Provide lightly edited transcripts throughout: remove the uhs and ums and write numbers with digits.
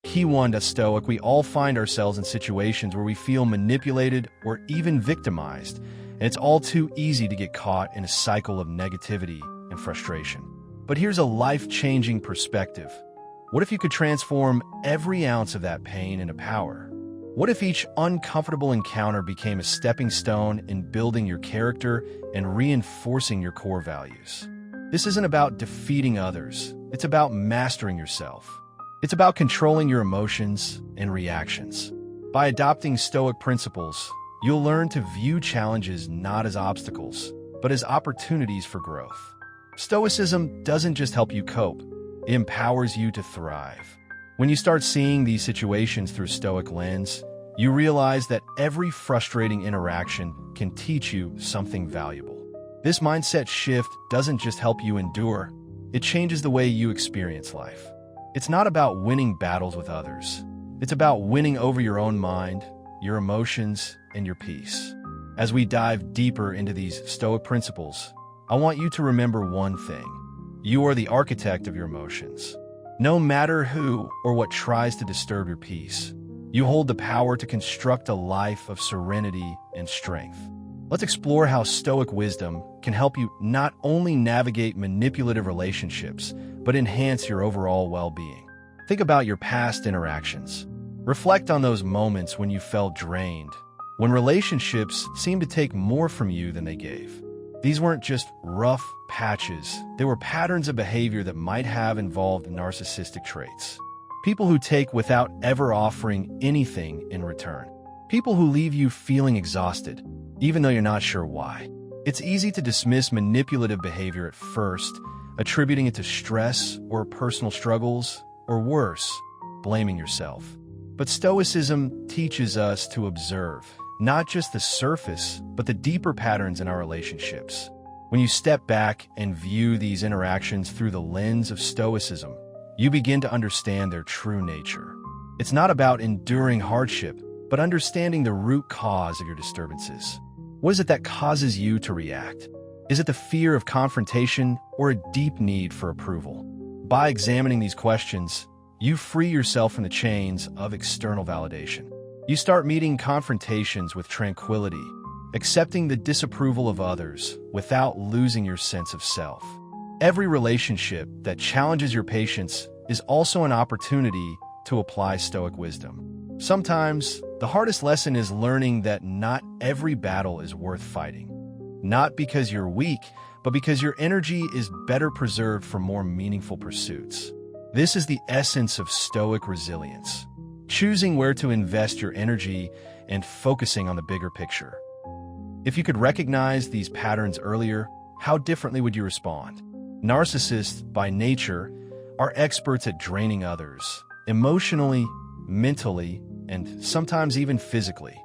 Key 1 to Stoic: we all find ourselves in situations where we feel manipulated or even victimized, and it's all too easy to get caught in a cycle of negativity and frustration. But here's a life-changing perspective. What if you could transform every ounce of that pain into power? What if each uncomfortable encounter became a stepping stone in building your character and reinforcing your core values? This isn't about defeating others. It's about mastering yourself. It's about controlling your emotions and reactions. By adopting Stoic principles, you'll learn to view challenges not as obstacles, but as opportunities for growth. Stoicism doesn't just help you cope, it empowers you to thrive. When you start seeing these situations through a Stoic lens, you realize that every frustrating interaction can teach you something valuable. This mindset shift doesn't just help you endure, it changes the way you experience life. It's not about winning battles with others. It's about winning over your own mind, your emotions, and your peace. As we dive deeper into these Stoic principles, I want you to remember one thing. You are the architect of your emotions. No matter who or what tries to disturb your peace, you hold the power to construct a life of serenity and strength. Let's explore how Stoic wisdom can help you not only navigate manipulative relationships, but enhance your overall well-being. Think about your past interactions. Reflect on those moments when you felt drained, when relationships seemed to take more from you than they gave. These weren't just rough patches, they were patterns of behavior that might have involved narcissistic traits. People who take without ever offering anything in return. People who leave you feeling exhausted, even though you're not sure why. It's easy to dismiss manipulative behavior at first, attributing it to stress or personal struggles, or worse, blaming yourself. But Stoicism teaches us to observe, not just the surface, but the deeper patterns in our relationships. When you step back and view these interactions through the lens of Stoicism, you begin to understand their true nature. It's not about enduring hardship, but understanding the root cause of your disturbances. What is it that causes you to react? Is it the fear of confrontation or a deep need for approval? By examining these questions, you free yourself from the chains of external validation. You start meeting confrontations with tranquility, accepting the disapproval of others without losing your sense of self. Every relationship that challenges your patience is also an opportunity to apply Stoic wisdom. Sometimes, the hardest lesson is learning that not every battle is worth fighting. Not because you're weak, but because your energy is better preserved for more meaningful pursuits. This is the essence of Stoic resilience. Choosing where to invest your energy and focusing on the bigger picture. If you could recognize these patterns earlier, how differently would you respond? Narcissists, by nature, are experts at draining others, emotionally, mentally, and sometimes even physically.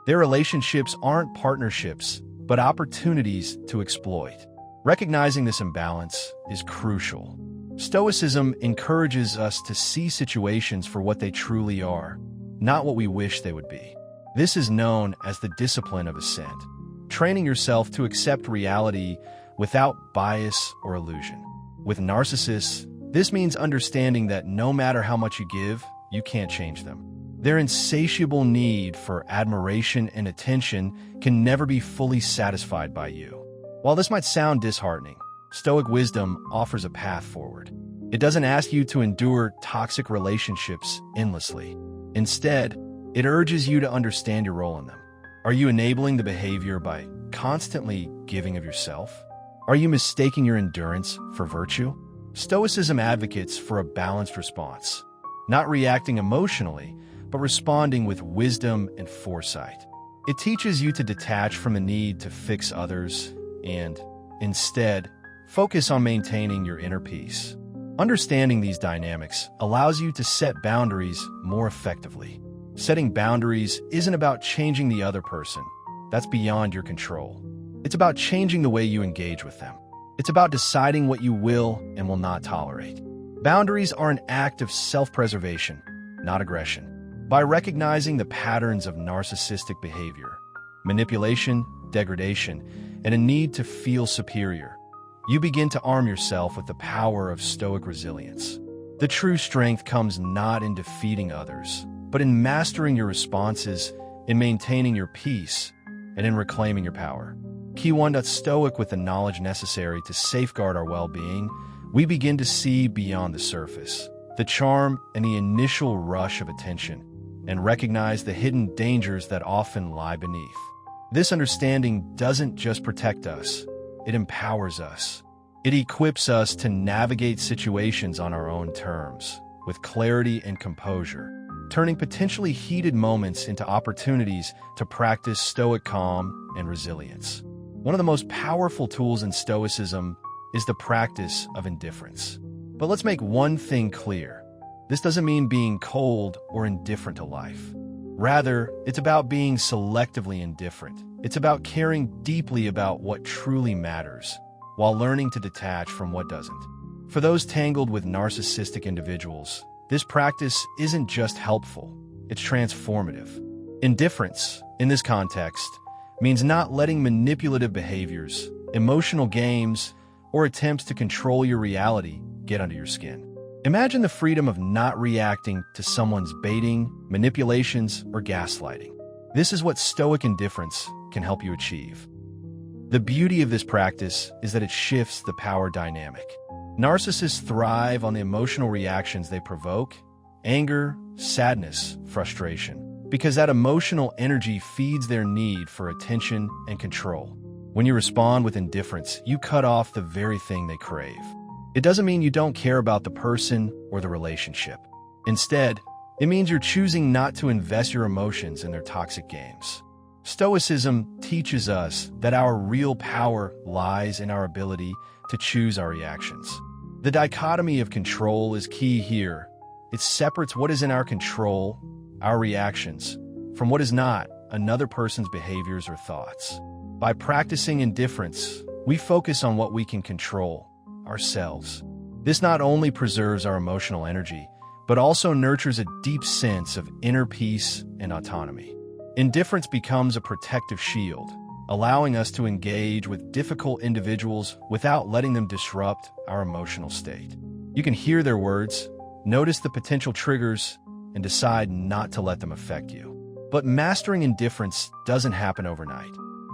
Their relationships aren't partnerships, but opportunities to exploit. Recognizing this imbalance is crucial. Stoicism encourages us to see situations for what they truly are, not what we wish they would be. This is known as the discipline of assent, training yourself to accept reality without bias or illusion. With narcissists, this means understanding that no matter how much you give, you can't change them. Their insatiable need for admiration and attention can never be fully satisfied by you. While this might sound disheartening, Stoic wisdom offers a path forward. It doesn't ask you to endure toxic relationships endlessly. Instead, it urges you to understand your role in them. Are you enabling the behavior by constantly giving of yourself? Are you mistaking your endurance for virtue? Stoicism advocates for a balanced response, not reacting emotionally, but responding with wisdom and foresight. It teaches you to detach from the need to fix others and, instead, focus on maintaining your inner peace. Understanding these dynamics allows you to set boundaries more effectively. Setting boundaries isn't about changing the other person. That's beyond your control. It's about changing the way you engage with them. It's about deciding what you will and will not tolerate. Boundaries are an act of self-preservation, not aggression. By recognizing the patterns of narcissistic behavior, manipulation, degradation, and a need to feel superior, you begin to arm yourself with the power of Stoic resilience. The true strength comes not in defeating others, but in mastering your responses, in maintaining your peace, and in reclaiming your power. Key 1. Stoic with the knowledge necessary to safeguard our well-being, we begin to see beyond the surface, the charm and the initial rush of attention, and recognize the hidden dangers that often lie beneath. This understanding doesn't just protect us, it empowers us. It equips us to navigate situations on our own terms, with clarity and composure, turning potentially heated moments into opportunities to practice stoic calm and resilience. One of the most powerful tools in Stoicism is the practice of indifference. But let's make one thing clear. This doesn't mean being cold or indifferent to life. Rather, it's about being selectively indifferent. It's about caring deeply about what truly matters, while learning to detach from what doesn't. For those tangled with narcissistic individuals, this practice isn't just helpful, it's transformative. Indifference, in this context, means not letting manipulative behaviors, emotional games, or attempts to control your reality get under your skin. Imagine the freedom of not reacting to someone's baiting, manipulations, or gaslighting. This is what stoic indifference can help you achieve. The beauty of this practice is that it shifts the power dynamic. Narcissists thrive on the emotional reactions they provoke: anger, sadness, frustration, because that emotional energy feeds their need for attention and control. When you respond with indifference, you cut off the very thing they crave. It doesn't mean you don't care about the person or the relationship. Instead, it means you're choosing not to invest your emotions in their toxic games. Stoicism teaches us that our real power lies in our ability to choose our reactions. The dichotomy of control is key here. It separates what is in our control, our reactions, from what is not, another person's behaviors or thoughts. By practicing indifference, we focus on what we can control, ourselves. This not only preserves our emotional energy, but also nurtures a deep sense of inner peace and autonomy. Indifference becomes a protective shield, allowing us to engage with difficult individuals without letting them disrupt our emotional state. You can hear their words, notice the potential triggers, and decide not to let them affect you. But mastering indifference doesn't happen overnight.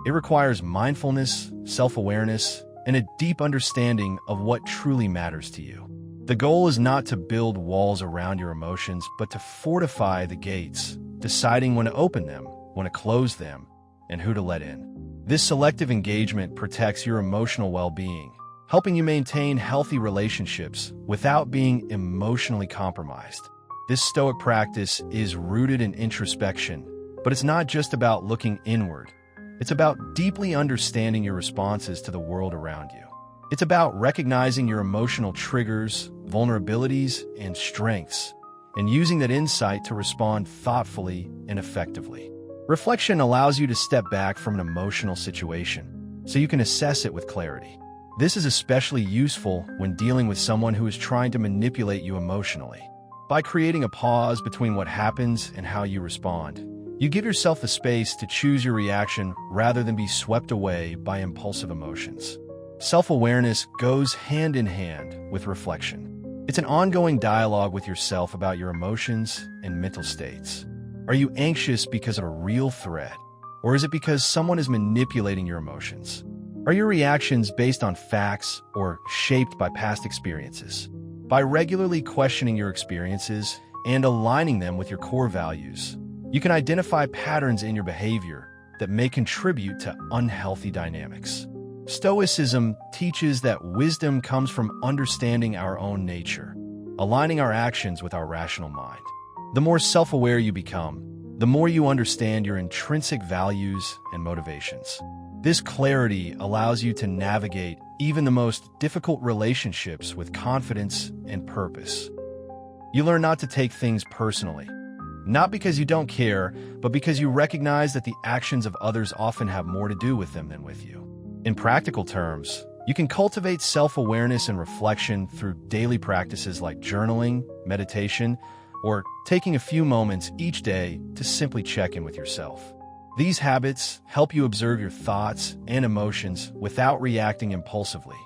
It requires mindfulness, self-awareness, and a deep understanding of what truly matters to you. The goal is not to build walls around your emotions, but to fortify the gates, deciding when to open them, when to close them, and who to let in. This selective engagement protects your emotional well-being, helping you maintain healthy relationships without being emotionally compromised. This stoic practice is rooted in introspection, but it's not just about looking inward. It's about deeply understanding your responses to the world around you. It's about recognizing your emotional triggers, vulnerabilities, and strengths, and using that insight to respond thoughtfully and effectively. Reflection allows you to step back from an emotional situation, so you can assess it with clarity. This is especially useful when dealing with someone who is trying to manipulate you emotionally. By creating a pause between what happens and how you respond, you give yourself the space to choose your reaction rather than be swept away by impulsive emotions. Self-awareness goes hand in hand with reflection. It's an ongoing dialogue with yourself about your emotions and mental states. Are you anxious because of a real threat, or is it because someone is manipulating your emotions? Are your reactions based on facts or shaped by past experiences? By regularly questioning your experiences and aligning them with your core values, you can identify patterns in your behavior that may contribute to unhealthy dynamics. Stoicism teaches that wisdom comes from understanding our own nature, aligning our actions with our rational mind. The more self-aware you become, the more you understand your intrinsic values and motivations. This clarity allows you to navigate even the most difficult relationships with confidence and purpose. You learn not to take things personally, not because you don't care, but because you recognize that the actions of others often have more to do with them than with you. In practical terms, you can cultivate self-awareness and reflection through daily practices like journaling, meditation, or taking a few moments each day to simply check in with yourself. These habits help you observe your thoughts and emotions without reacting impulsively.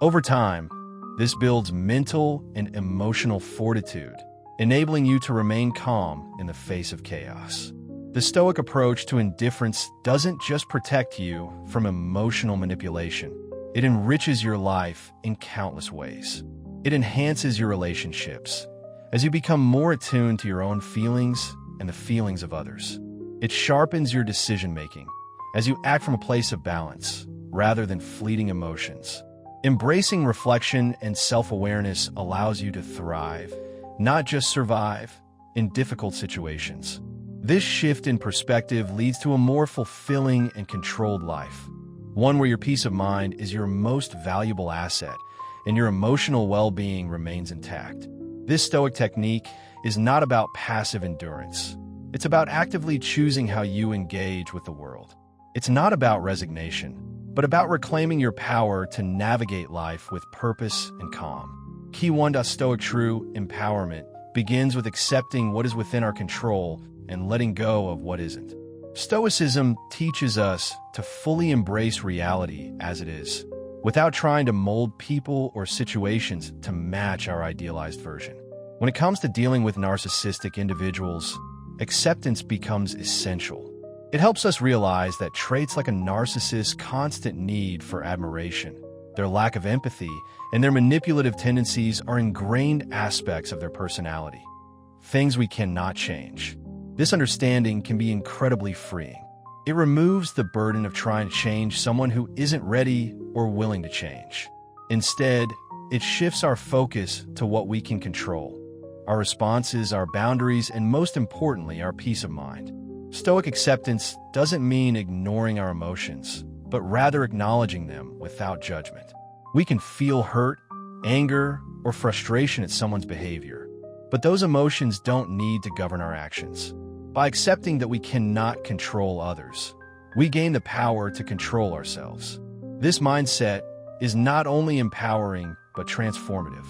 Over time, This builds mental and emotional fortitude, enabling you to remain calm in the face of chaos. The Stoic approach to indifference doesn't just protect you from emotional manipulation. It enriches your life in countless ways. It enhances your relationships as you become more attuned to your own feelings and the feelings of others. It sharpens your decision-making as you act from a place of balance rather than fleeting emotions. Embracing reflection and self-awareness allows you to thrive, not just survive, in difficult situations. This shift in perspective leads to a more fulfilling and controlled life, one where your peace of mind is your most valuable asset and your emotional well-being remains intact. This Stoic technique is not about passive endurance. It's about actively choosing how you engage with the world. It's not about resignation, but about reclaiming your power to navigate life with purpose and calm. Key 1. Stoic true empowerment begins with accepting what is within our control and letting go of what isn't. Stoicism teaches us to fully embrace reality as it is, without trying to mold people or situations to match our idealized version. When it comes to dealing with narcissistic individuals, acceptance becomes essential. It helps us realize that traits like a narcissist's constant need for admiration, their lack of empathy, and their manipulative tendencies are ingrained aspects of their personality, things we cannot change. This understanding can be incredibly freeing. It removes the burden of trying to change someone who isn't ready or willing to change. Instead, it shifts our focus to what we can control: our responses, our boundaries, and most importantly, our peace of mind. Stoic acceptance doesn't mean ignoring our emotions, but rather acknowledging them without judgment. We can feel hurt, anger, or frustration at someone's behavior, but those emotions don't need to govern our actions. By accepting that we cannot control others, we gain the power to control ourselves. This mindset is not only empowering, but transformative.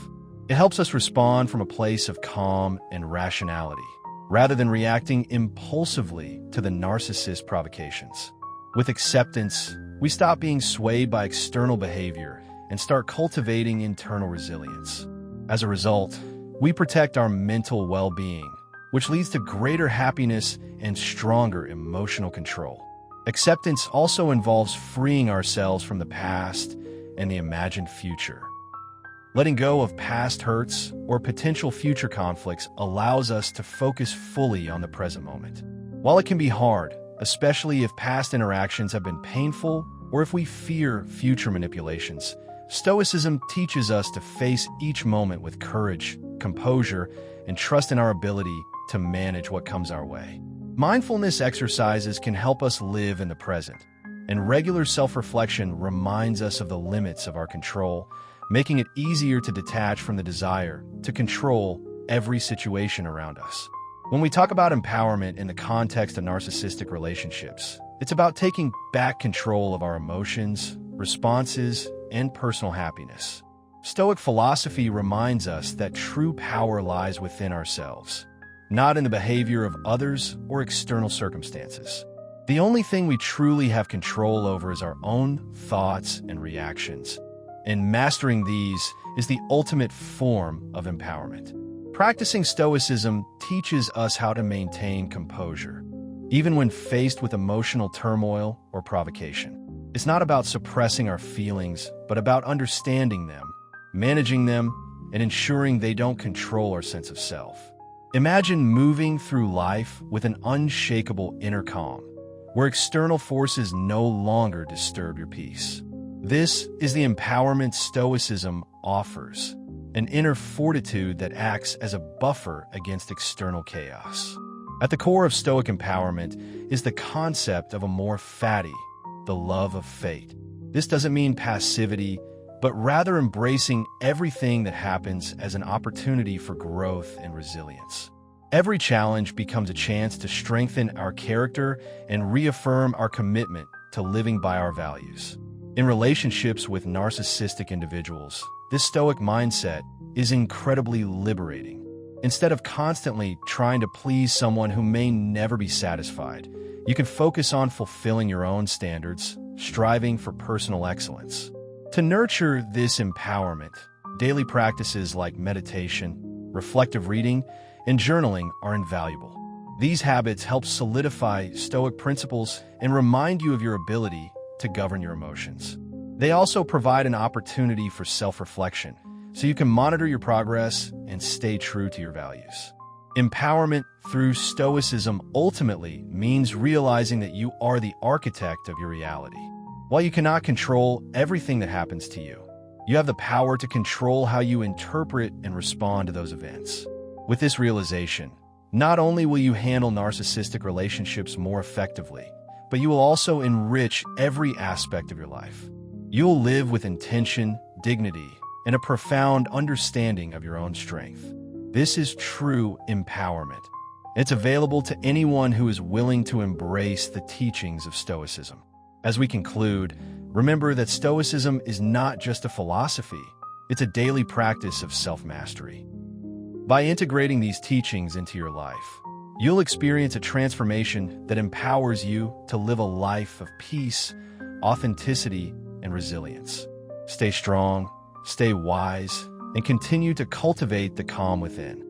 It helps us respond from a place of calm and rationality, rather than reacting impulsively to the narcissist's provocations. With acceptance, we stop being swayed by external behavior and start cultivating internal resilience. As a result, we protect our mental well-being, which leads to greater happiness and stronger emotional control. Acceptance also involves freeing ourselves from the past and the imagined future. Letting go of past hurts or potential future conflicts allows us to focus fully on the present moment. While it can be hard, especially if past interactions have been painful or if we fear future manipulations, Stoicism teaches us to face each moment with courage, composure, and trust in our ability to manage what comes our way. Mindfulness exercises can help us live in the present, and regular self-reflection reminds us of the limits of our control, making it easier to detach from the desire to control every situation around us. When we talk about empowerment in the context of narcissistic relationships, it's about taking back control of our emotions, responses, and personal happiness. Stoic philosophy reminds us that true power lies within ourselves, not in the behavior of others or external circumstances. The only thing we truly have control over is our own thoughts and reactions, and mastering these is the ultimate form of empowerment. Practicing Stoicism teaches us how to maintain composure, even when faced with emotional turmoil or provocation. It's not about suppressing our feelings, but about understanding them, managing them, and ensuring they don't control our sense of self. Imagine moving through life with an unshakable inner calm, where external forces no longer disturb your peace. This is the empowerment Stoicism offers, an inner fortitude that acts as a buffer against external chaos. At the core of Stoic empowerment is the concept of amor fati, the love of fate. This doesn't mean passivity, but rather embracing everything that happens as an opportunity for growth and resilience. Every challenge becomes a chance to strengthen our character and reaffirm our commitment to living by our values. In relationships with narcissistic individuals, this Stoic mindset is incredibly liberating. Instead of constantly trying to please someone who may never be satisfied, you can focus on fulfilling your own standards, striving for personal excellence. To nurture this empowerment, daily practices like meditation, reflective reading, and journaling are invaluable. These habits help solidify Stoic principles and remind you of your ability to govern your emotions. They also provide an opportunity for self-reflection, so you can monitor your progress and stay true to your values. Empowerment through Stoicism ultimately means realizing that you are the architect of your reality. While you cannot control everything that happens to you, you have the power to control how you interpret and respond to those events. With this realization, not only will you handle narcissistic relationships more effectively, but you will also enrich every aspect of your life. You will live with intention, dignity, and a profound understanding of your own strength. This is true empowerment. It's available to anyone who is willing to embrace the teachings of Stoicism. As we conclude, remember that Stoicism is not just a philosophy, it's a daily practice of self-mastery. By integrating these teachings into your life, you'll experience a transformation that empowers you to live a life of peace, authenticity, and resilience. Stay strong, stay wise, and continue to cultivate the calm within.